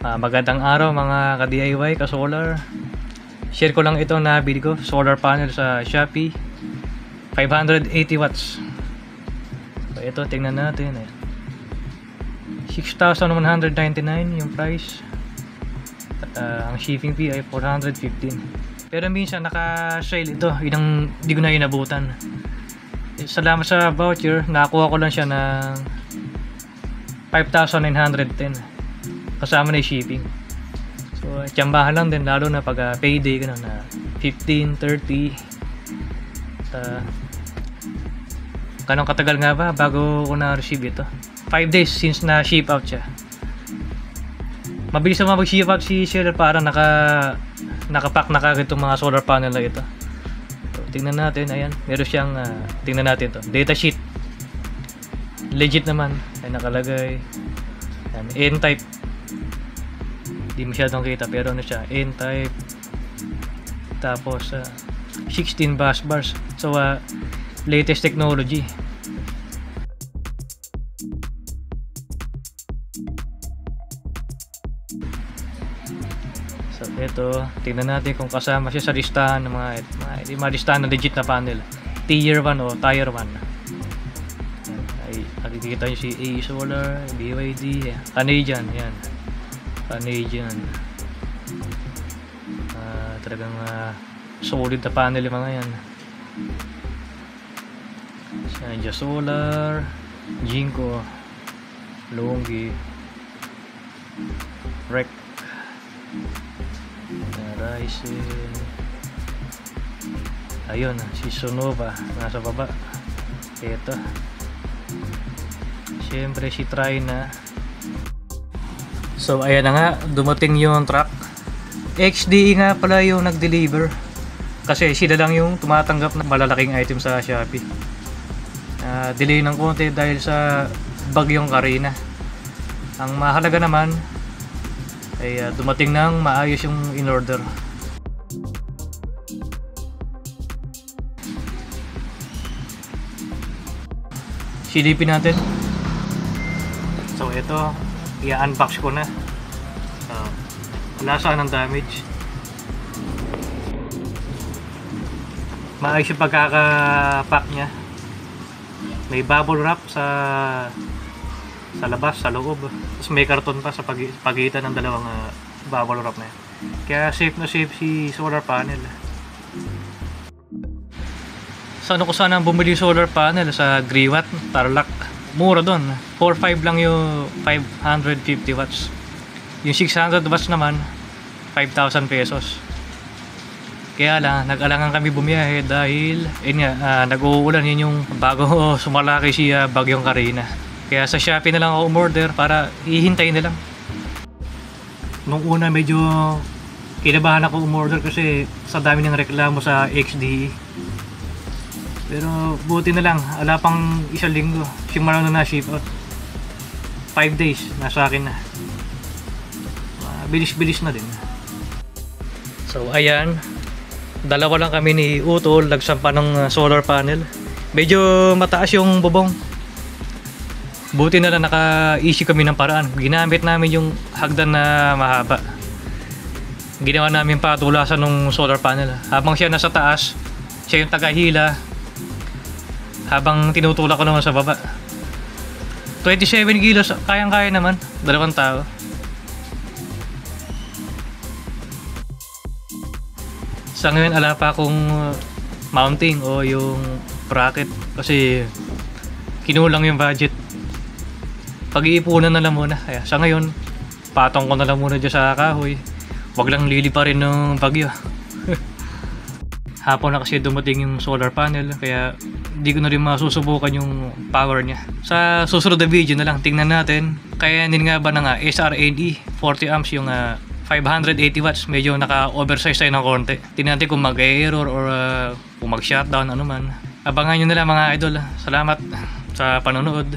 Magandang araw mga ka-DIY, ka-solar. Share ko lang ito na bili ko, solar panel sa Shopee. 580 watts. So ito, tingnan natin. 6,199 yung price. At ang shipping fee ay 415. Pero minsan naka-sale ito, yun ang di ko na inabutan. Salamat sa voucher, nakakuha ko lang siya ng 5,910. Kasama na yung shipping. So, tiyambahan lang din, lalo na pag payday, ganun na 15, 30. Kanong katagal nga ba bago ko na-receive ito? 5 days since na-ship out siya. Mabilis naman mag-ship out si seller para nakapack na kagad itong mga solar panel na ito. So, tingnan natin, ayan, meron siyang, tingnan natin to data sheet. Legit naman, ay nakalagay. Ayan, N-type. Di masyadong kita pero ano siya, N-type. Tapos 16 bus bars. So latest technology. So ito, tingnan natin kung kasama siya sa listahan ng mga listahan ng legit na panel. Tier 1 o Tier 1. Ay nakikita niyo si A Solar, BYD, Canadian, yan. Canadian. Talagang solid na panel yung mga yan. Sanja Solar, Jinko, Longi, Rec, Ryzen. Ayun, si Sonova nasa baba. Ito, syempre si Trina. So ayan na nga, dumating yung truck. XDE nga pala yung nag-deliver. Kasi sila lang yung tumatanggap ng malalaking item sa Shopee. Delay ng konti dahil sa bagyong Karina. Ang mahalaga naman ay dumating ng maayos yung in-order. Silipin natin. So ito, i-unbox ko na. Wala saan ng damage. Maayos yung pagkakapack niya. May bubble wrap sa labas, sa loob. Tapos may karton pa sa pagitan ng dalawang bubble wrap na yan. Kaya safe na safe si solar panel. Sana ko sana bumili solar panel sa Griwat, Tarlac. Mura doon, 4.5 lang yung 550 watts. Yung 600 watts naman 5,000 pesos. Kaya lang nag-alangan kami bumiyahe dahil nag-uulan. Yun yung bago sumalaki si bagyong Karina. Kaya sa Shopee na lang ako umorder para hihintayin na lang. Nung una medyo kinabahan ako umorder kasi sa dami ng reklamo sa XDE. Pero buti na lang, ala pang isang linggo simula na ship out. 5 days nasa akin na. Bilis-bilis na din. So ayan, dalawa lang kami ni Utol nagsampa ng solar panel. Medyo mataas yung bubong. Buti na lang naka-issue kami ng paraan. Ginamit namin yung hagdan na mahaba. Ginawa namin patulasan ng solar panel. Habang siya nasa taas, siya yung tagahila. Habang tinutulak ko naman sa baba. 27 kilos, kayang-kaya naman. Dalawang tao. Sa ngayon, ala pa akong mounting o yung bracket. Kasi kinulang yung budget. Pag-iipunan na lang muna. Kaya sa ngayon, patong ko na lang muna dyan sa kahoy. Wag lang lilipa rin ng bagyo. Hapon na kasi dumating yung solar panel, kaya hindi ko na rin masusubukan yung power niya. Sa susunod na video na lang, tingnan natin kayanin nga ba ng SRNE 40 amps yung 580 watts. Medyo naka-oversize tayo ng konti. Tingnan natin kung mag-error or kung mag-shutdown, ano man. Abangan nyo na lang mga idol. Salamat sa panonood.